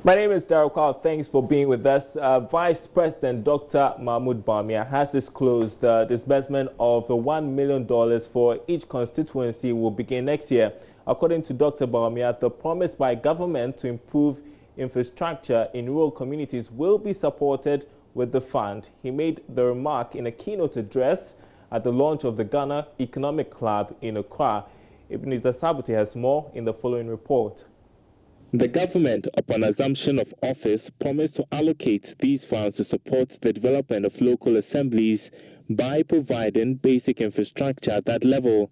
My name is Darryl Kwao. Thanks for being with us. Vice President Dr. Mahmoud Bawumia has disclosed the disbursement of $1 million for each constituency will begin next year. According to Dr. Bawumia, the promise by government to improve infrastructure in rural communities will be supported with the fund. He made the remark in a keynote address at the launch of the Ghana Economic Club in Accra. Ebenezer Sabute has more in the following report. The government, upon assumption of office, promised to allocate these funds to support the development of local assemblies by providing basic infrastructure at that level.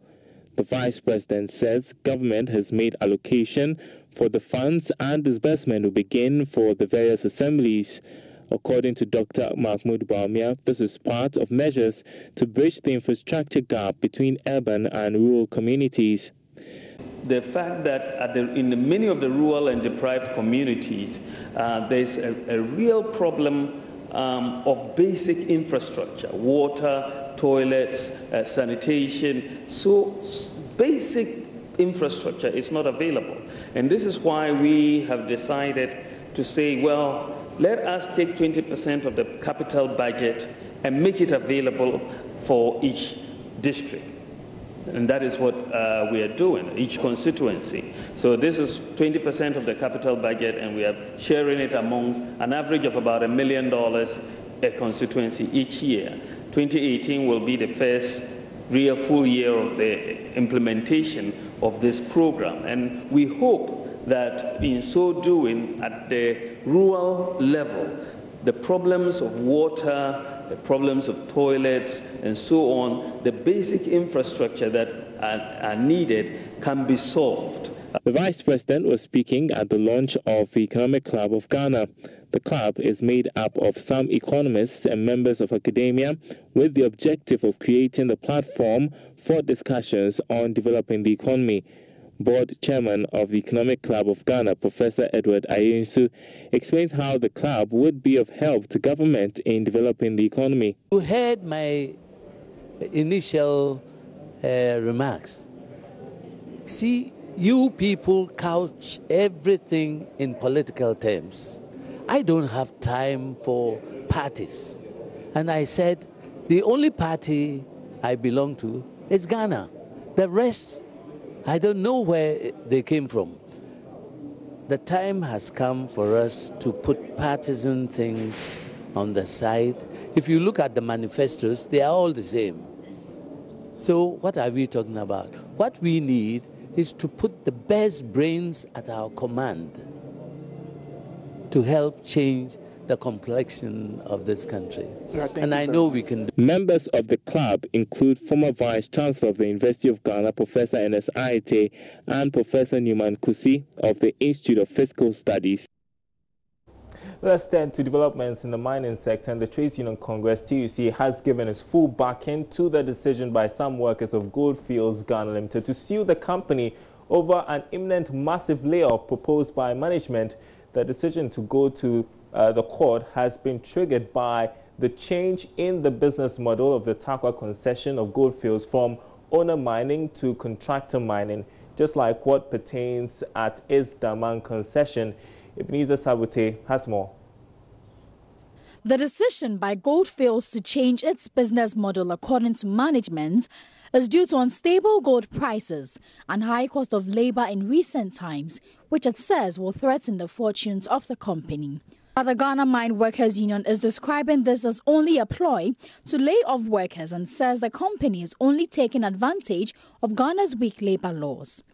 The Vice President says government has made allocation for the funds and disbursement will begin for the various assemblies. According to Dr. Mahmoud Bawumia, this is part of measures to bridge the infrastructure gap between urban and rural communities. The fact that in many of the rural and deprived communities, there's a real problem of basic infrastructure, water, toilets, sanitation. So basic infrastructure is not available. And this is why we have decided to say, well, let us take 20% of the capital budget and make it available for each district. And that is what we are doing, each constituency. So this is 20% of the capital budget, and we are sharing it amongst an average of about $1 million a constituency each year. 2018 will be the first real full year of the implementation of this program. And we hope that in so doing, at the rural level, the problems of water, the problems of toilets, and so on, the basic infrastructure that are needed can be solved. The Vice President was speaking at the launch of the Economic Club of Ghana. The club is made up of some economists and members of academia with the objective of creating the platform for discussions on developing the economy. Board Chairman of the Economic Club of Ghana, Professor Edward Ayensu, explains how the club would be of help to government in developing the economy. You heard my initial remarks. See, you people couch everything in political terms. I don't have time for parties. And I said, the only party I belong to is Ghana. The rest, I don't know where they came from. The time has come for us to put partisan things on the side. If you look at the manifestos, they are all the same. So what are we talking about? What we need is to put the best brains at our command to help change the complexion of this country. And I know we can do. Members of the club include former Vice Chancellor of the University of Ghana, Professor Ernest Aite, and Professor Newman Kusi of the Institute of Fiscal Studies. Let's turn to developments in the mining sector. And the Trades Union Congress, TUC, has given its full backing to the decision by some workers of Goldfields Ghana Limited to sue the company over an imminent massive layoff proposed by management. The decision to go to the court has been triggered by the change in the business model of the Tarkwa concession of Goldfields from owner mining to contractor mining, just like what pertains at its Daman concession. Ebenezer Sabute has more. The decision by Goldfields to change its business model, according to management, is due to unstable gold prices and high cost of labor in recent times, which it says will threaten the fortunes of the company. The Ghana Mine Workers Union is describing this as only a ploy to lay off workers and says the company is only taking advantage of Ghana's weak labor laws.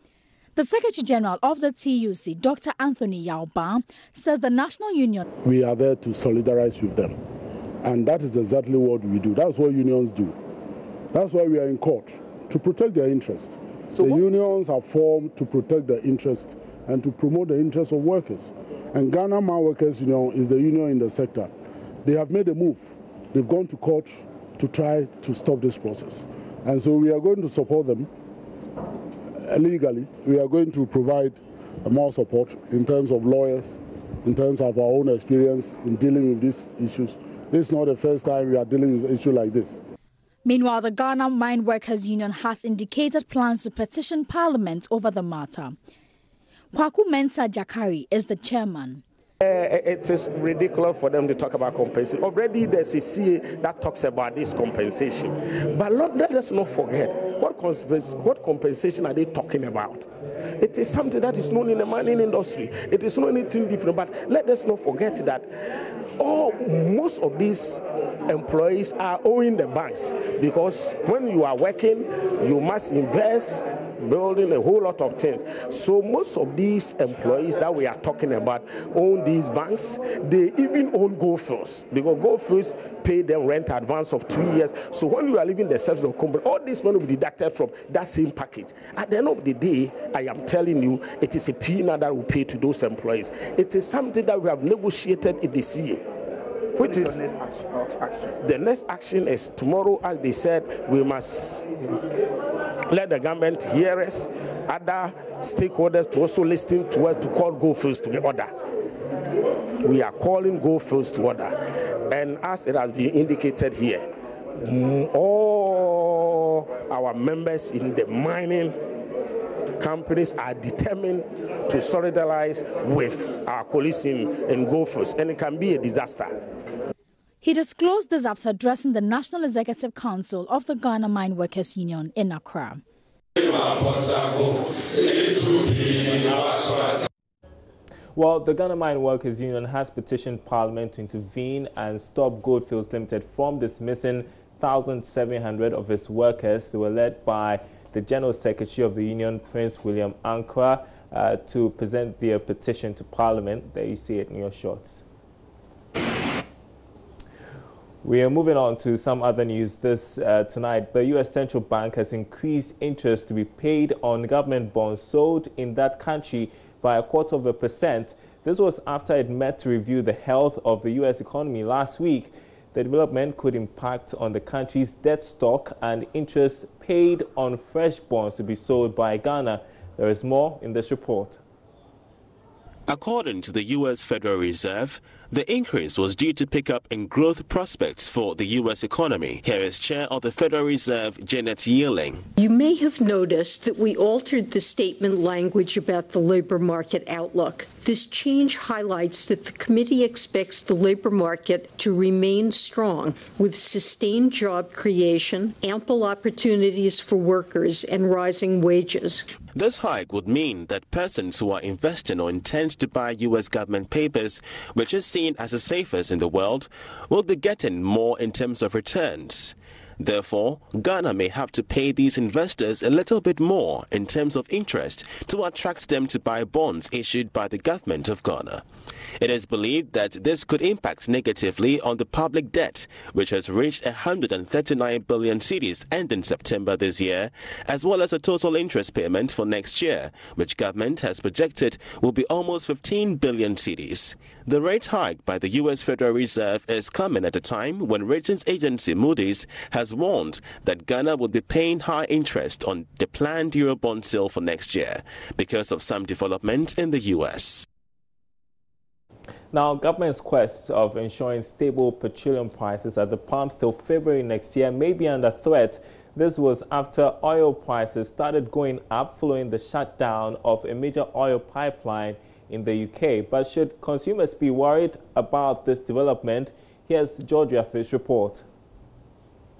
The Secretary General of the TUC, Dr. Anthony Yauba, says the National Union... We are there to solidarize with them. And that is exactly what we do. That's what unions do. That's why we are in court, to protect their interests. So the unions are formed to protect their interests and to promote the interests of workers. And Ghana Mine Workers Union is the union in the sector. They have made a move. They've gone to court to try to stop this process. And so we are going to support them legally. We are going to provide more support in terms of lawyers, in terms of our own experience in dealing with these issues. This is not the first time we are dealing with an issue like this. Meanwhile, the Ghana Mine Workers Union has indicated plans to petition Parliament over the matter. Kwaku Mensah Jakari is the chairman. It is ridiculous for them to talk about compensation. Already there's a CA that talks about this compensation. But let us not forget, what compensation are they talking about? It is something that is known in the mining industry. It is not anything different. But let us not forget that most of these employees are owing the banks, because when you are working, you must invest, building a whole lot of things. So most of these employees that we are talking about own these banks. They even own Goldfields, because Goldfields pay them rent advance of 2 years. So when you are leaving the service of company, all this money will be deducted from that same package. At the end of the day, I am telling you, it is a peanut that we pay to those employees. It is something that we have negotiated in the CA. Which is the next action is tomorrow, as they said, we must let the government hear us, other stakeholders to also listen to us, to call Goldfields to order. We are calling Goldfields to order. And as it has been indicated here, all our members in the mining companies are determined to solidarize with our colleagues in Goldfields, and it can be a disaster. He disclosed this after addressing the National Executive Council of the Ghana Mine Workers Union in Accra. Well, the Ghana Mine Workers Union has petitioned Parliament to intervene and stop Goldfields Limited from dismissing 1,700 of its workers. They were led by the General Secretary of the Union, Prince William Ankara, to present their petition to Parliament. There you see it in your shots. We are moving on to some other news tonight. The U.S. Central Bank has increased interest to be paid on government bonds sold in that country by 0.25%. This was after it met to review the health of the U.S. economy last week. The development could impact on the country's debt stock and interest paid on fresh bonds to be sold by Ghana. There is more in this report. According to the U.S. Federal Reserve, the increase was due to pick up in growth prospects for the U.S. economy. Here is Chair of the Federal Reserve, Janet Yellen. You may have noticed that we altered the statement language about the labor market outlook. This change highlights that the committee expects the labor market to remain strong, with sustained job creation, ample opportunities for workers, and rising wages. This hike would mean that persons who are investing or intend to buy U.S. government papers, which is seen as the safest in the world, will be getting more in terms of returns. Therefore, Ghana may have to pay these investors a little bit more in terms of interest to attract them to buy bonds issued by the government of Ghana. It is believed that this could impact negatively on the public debt, which has reached 139 billion cedis ending September this year, as well as a total interest payment for next year, which government has projected will be almost 15 billion cedis. The rate hike by the U.S. Federal Reserve is coming at a time when ratings agency Moody's has warned that Ghana will be paying high interest on the planned Eurobond sale for next year because of some developments in the U.S. Now, government's quest of ensuring stable petroleum prices at the pumps till February next year may be under threat. This was after oil prices started going up following the shutdown of a major oil pipeline in the UK. But should consumers be worried about this development? Here's George Rafi's report.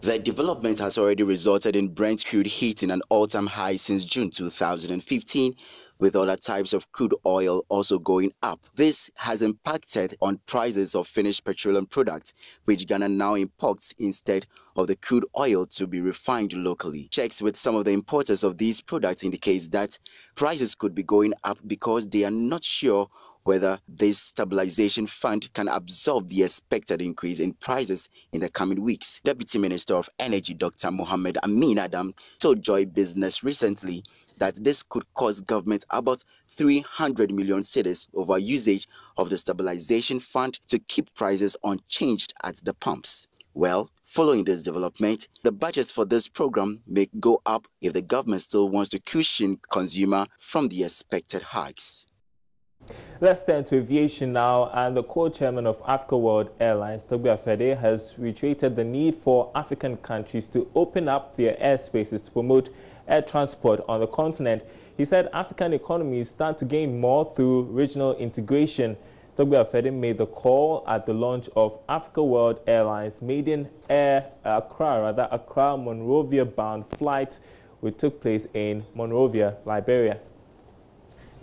The development has already resulted in Brent crude hitting an all-time high since June 2015, with other types of crude oil also going up. This has impacted on prices of finished petroleum products, which Ghana now imports instead of the crude oil to be refined locally. Checks with some of the importers of these products indicates that prices could be going up because they are not sure whether this stabilization fund can absorb the expected increase in prices in the coming weeks. Deputy Minister of Energy Dr. Mohammed Amin Adam told Joy Business recently that this could cost government about 300 million cedis over usage of the stabilization fund to keep prices unchanged at the pumps. Well, following this development, the budgets for this program may go up if the government still wants to cushion consumer from the expected hikes. Let's turn to aviation now, and the co-chairman of Africa World Airlines, Togbia Fede, has reiterated the need for African countries to open up their airspaces to promote air transport on the continent. He said African economies stand to gain more through regional integration. Togbe Afede made the call at the launch of Africa World Airlines maiden Accra Monrovia bound flight, which took place in Monrovia, Liberia.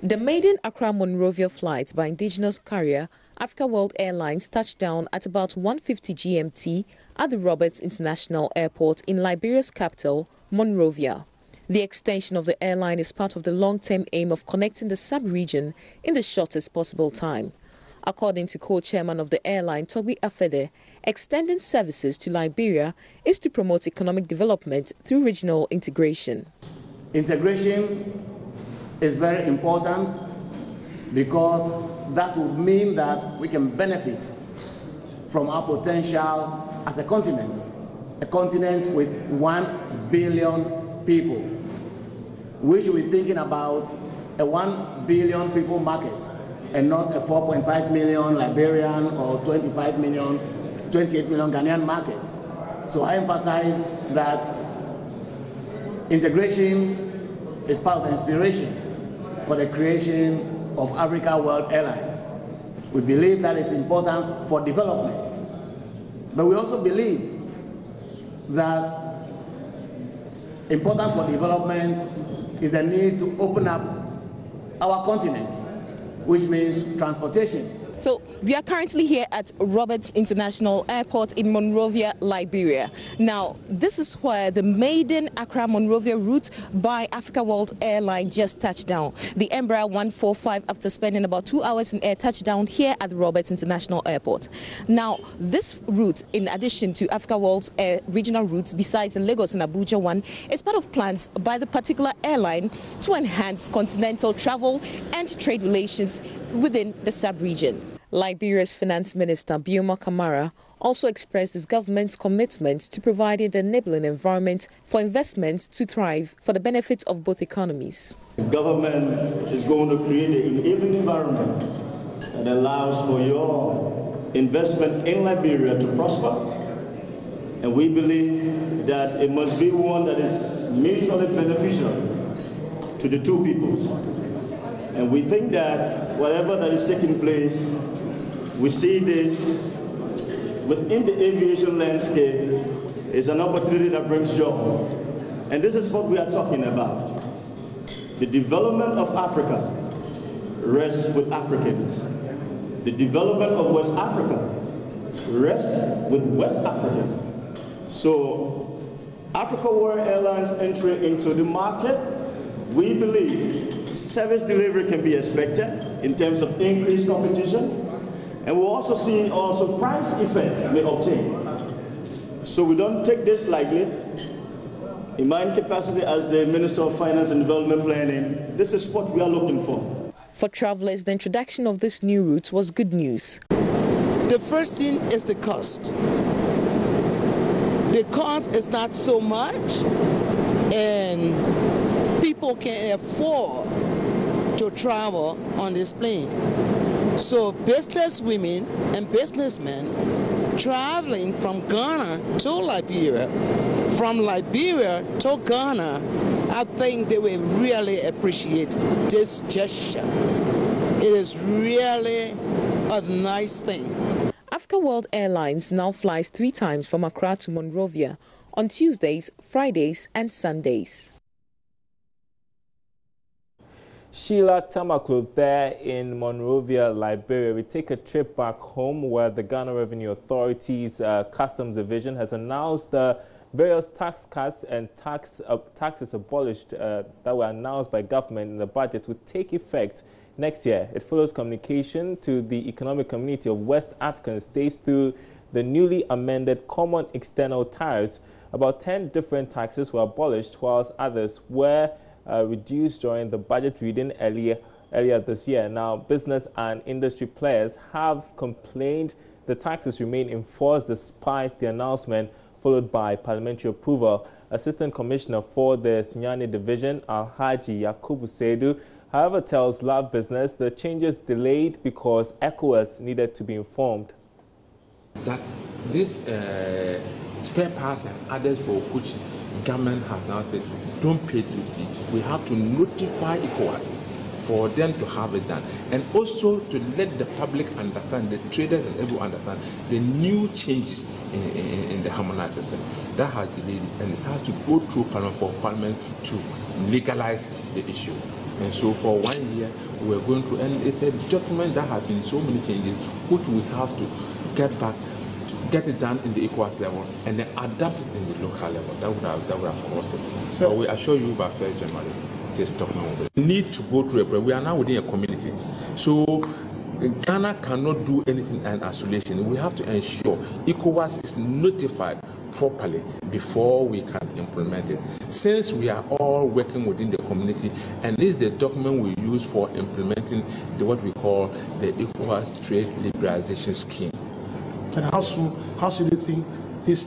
The maiden Accra Monrovia flight by indigenous carrier Africa World Airlines touched down at about 1:50 GMT at the Roberts International Airport in Liberia's capital, Monrovia. The extension of the airline is part of the long-term aim of connecting the sub-region in the shortest possible time. According to co-chairman of the airline, Togbe Afede, extending services to Liberia is to promote economic development through regional integration. Integration is very important because that would mean that we can benefit from our potential as a continent with 1 billion people. We should be thinking about a 1 billion people market and not a 4.5 million Liberian or 28 million Ghanaian market. So I emphasize that integration is part of the inspiration for the creation of Africa World Airlines. We believe that is important for development, but we also believe that important for development is the need to open up our continent, which means transportation. So we are currently here at Roberts International Airport in Monrovia, Liberia. Now, this is where the maiden Accra Monrovia route by Africa World Airlines just touched down. The Embraer 145, after spending about 2 hours in air, touched down here at Roberts International Airport. Now, this route, in addition to Africa World's regional routes, besides the Lagos and Abuja one, is part of plans by the particular airline to enhance continental travel and trade relations within the sub-region. Liberia's Finance Minister Bioma Kamara also expressed his government's commitment to providing the enabling environment for investments to thrive for the benefit of both economies. The government is going to create an enabling environment that allows for your investment in Liberia to prosper, and we believe that it must be one that is mutually beneficial to the two peoples. And we think that whatever that is taking place, we see this within the aviation landscape is an opportunity that brings joy. And this is what we are talking about. The development of Africa rests with Africans. The development of West Africa rests with West Africa. So Africa World Airlines entry into the market, we believe service delivery can be expected in terms of increased competition, and we'll also see price effect may obtain. So we don't take this lightly. In my capacity as the Minister of Finance and Development Planning, this is what we are looking for. For travelers, the introduction of this new route was good news. The first thing is the cost. The cost is not so much, and people can afford to travel on this plane. So business women and businessmen traveling from Ghana to Liberia, from Liberia to Ghana, I think they will really appreciate this gesture. It is really a nice thing. Africa World Airlines now flies 3 times from Accra to Monrovia on Tuesdays, Fridays and Sundays. Sheila Tamaklo there in Monrovia, Liberia. We take a trip back home where the Ghana Revenue Authority's Customs Division has announced various tax cuts and taxes abolished that were announced by government in the budget would take effect next year. It follows communication to the Economic Community of West African States through the newly amended Common External Tariffs. About 10 different taxes were abolished, whilst others were reduced during the budget reading earlier this year. Now, business and industry players have complained the taxes remain in force despite the announcement, followed by parliamentary approval. Assistant Commissioner for the Sunyani Division, Alhaji Yakubu Seidu, however, tells Love Business the changes delayed because ECOWAS needed to be informed. That this spare parts and others for which government has now said don't pay duty, we have to notify ECOWAS for them to have it done, and also to let the public understand, the traders and everyone understand the new changes in the harmonized system. That has delayed it, and it has to go through Parliament for Parliament to legalize the issue. And so for 1 year, we're going through, and it's a document that has been so many changes, which we have to get it done in the ECOWAS level, and then adapt it in the local level. That would have cost it. So we assure you by 1st January, this document will need to go through we are now within a community. So Ghana cannot do anything in isolation. We have to ensure ECOWAS is notified properly before we can implement it. Since we are all working within the community, and this is the document we use for implementing what we call the ECOWAS Trade Liberalization Scheme. And how should you think this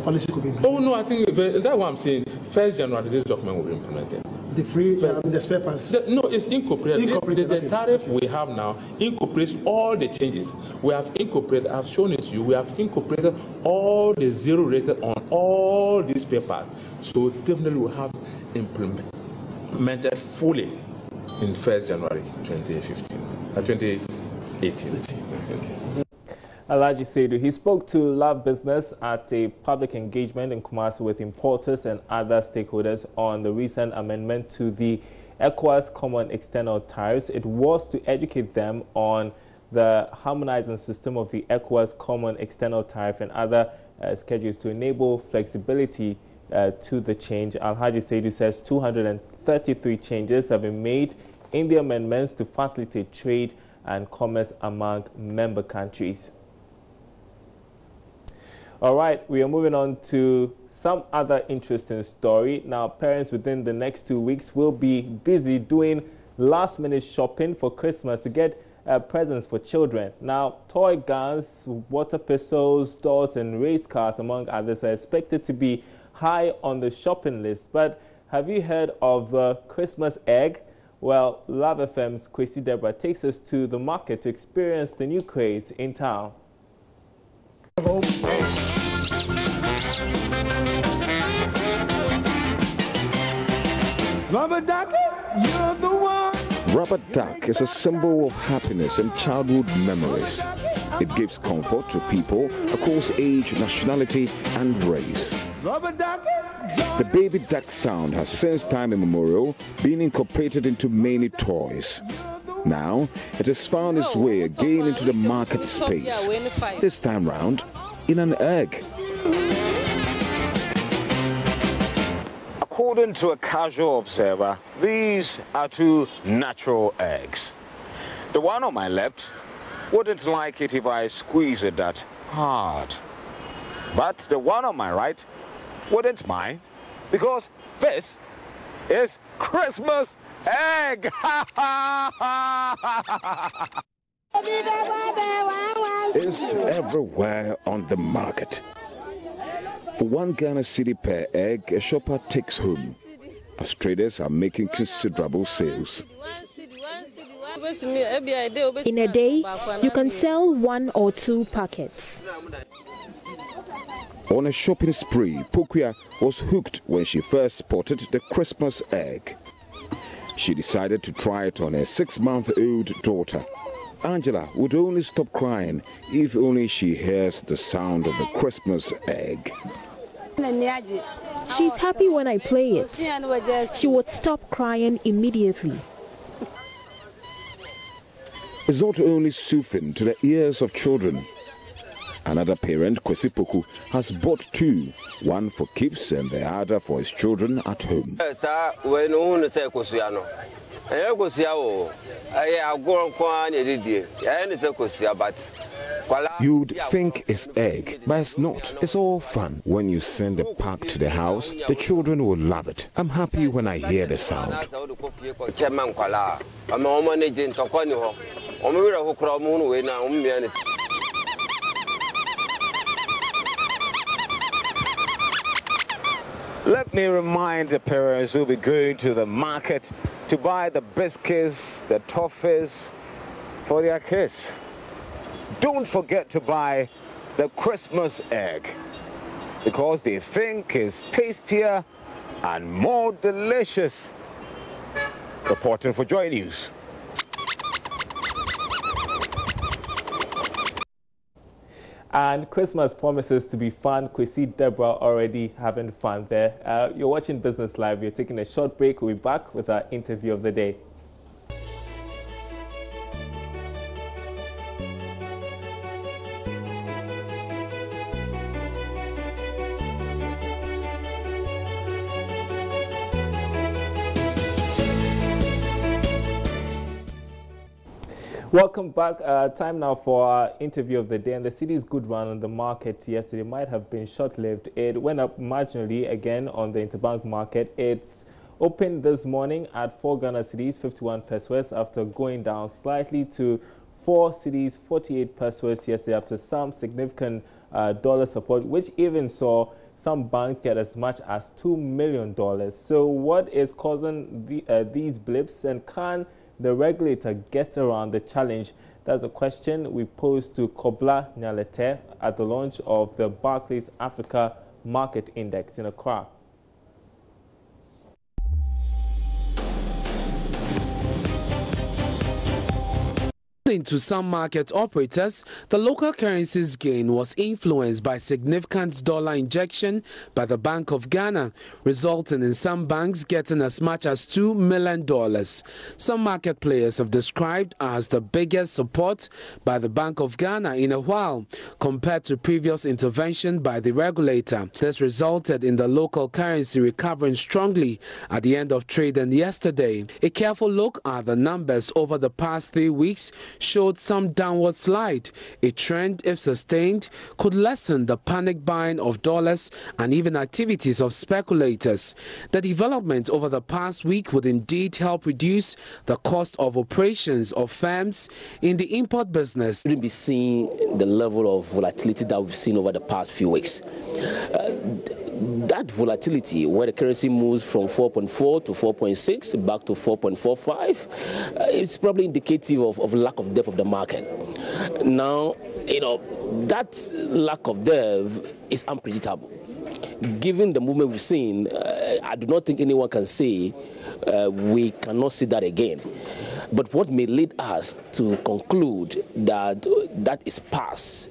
policy could be implemented? Oh no, I think that's what I'm saying. 1st January, this document will be implemented. The free, the spare parts? No, it's incorporated. The tariff we have now incorporates all the changes. We have incorporated, I've shown it to you, we have incorporated all the zero rated on all these spare parts. So definitely we have implemented fully in 1st January 2018. Alhaji Saidu, he spoke to Love Business at a public engagement in Kumasi with importers and other stakeholders on the recent amendment to the ECOWAS Common External Tariffs. It was to educate them on the harmonizing system of the ECOWAS Common External Tariff and other schedules to enable flexibility to the change. Alhaji Saidu says 233 changes have been made in the amendments to facilitate trade and commerce among member countries. All right, we are moving on to some other interesting story. Now, parents within the next 2 weeks will be busy doing last-minute shopping for Christmas to get presents for children. Now, toy guns, water pistols, dolls, and race cars, among others, are expected to be high on the shopping list. But have you heard of the Christmas egg? Well, Love FM's Kwesi Deborah takes us to the market to experience the new craze in town. Rubber duck, you're the one. Rubber duck is a symbol of happiness and childhood memories. It gives comfort to people across age, nationality, and race. Rubber duck, the baby duck sound has since time immemorial been incorporated into many toys. Now, it has found its way again into the market space, this time round in an egg. According to a casual observer, these are two natural eggs. The one on my left wouldn't like it if I squeeze it that hard. But the one on my right wouldn't mind, because this is Christmas egg! It's everywhere on the market. For 1 Ghana cedi per egg, a shopper takes home, as traders are making considerable sales. In a day, you can sell 1 or 2 packets. On a shopping spree, Pokuya was hooked when she first spotted the Christmas egg. She decided to try it on her 6-month-old daughter. Angela would only stop crying if only she hears the sound of the Christmas egg. She's happy when I play it. She would stop crying immediately. It's not only soothing to the ears of children. Another parent, Kwesi Poku, has bought 2, one for keeps and the other for his children at home. You'd think it's egg, but it's not. It's all fun. When you send the pack to the house, the children will love it. I'm happy when I hear the sound. Let me remind the parents who will be going to the market to buy the biscuits, the toffees for their kids. Don't forget to buy the Christmas egg, because they think it's tastier and more delicious Reporting for Joy News. And Christmas promises to be fun. Kwesi, Deborah already having fun there. You're watching Business Live. We're taking a short break. We'll be back with our interview of the day. Welcome back. Time now for our interview of the day. And the city's good run on the market yesterday might have been short-lived. It went up marginally again on the interbank market. It's opened this morning at 4 Ghana cedis, 51 pesos, after going down slightly to 4 cedis, 48 pesos yesterday after some significant dollar support, which even saw some banks get as much as $2 million. So what is causing these blips, and can the regulator get around the challenge? That's a question we posed to Kobla Nyalete at the launch of the Barclays Africa Market Index in Accra. According to some market operators, the local currency's gain was influenced by significant dollar injection by the Bank of Ghana, resulting in some banks getting as much as $2 million. Some market players have described as the biggest support by the Bank of Ghana in a while, compared to previous intervention by the regulator. This resulted in the local currency recovering strongly at the end of trading yesterday. A careful look at the numbers over the past 3 weeks showed some downward slide. A trend, if sustained, could lessen the panic buying of dollars and even activities of speculators. The development over the past week would indeed help reduce the cost of operations of firms in the import business. We shouldn't be seeing the level of volatility that we've seen over the past few weeks. That volatility, where the currency moves from 4.4 to 4.6 back to 4.45, it's probably indicative of lack of depth of the market. Now, that lack of depth is unpredictable. Given the movement we've seen, I do not think anyone can say we cannot see that again. But what may lead us to conclude that that is past,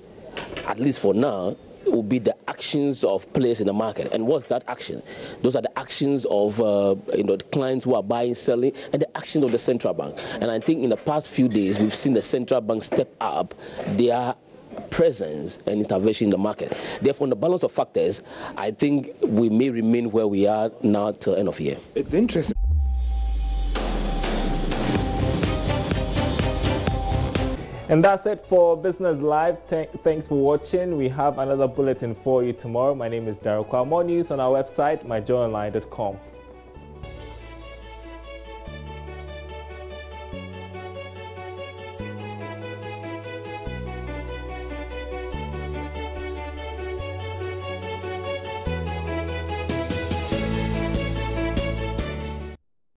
at least for now, will be the actions of players in the market. And what's that action? Those are the actions of the clients who are buying, selling, and the actions of the central bank. And I think in the past few days, we've seen the central bank step up their presence and intervention in the market. Therefore, on the balance of factors, I think we may remain where we are now till end of year. It's interesting. And that's it for Business Live. Thanks for watching. We have another bulletin for you tomorrow. My name is Darryl. More news on our website, myjoyonline.com.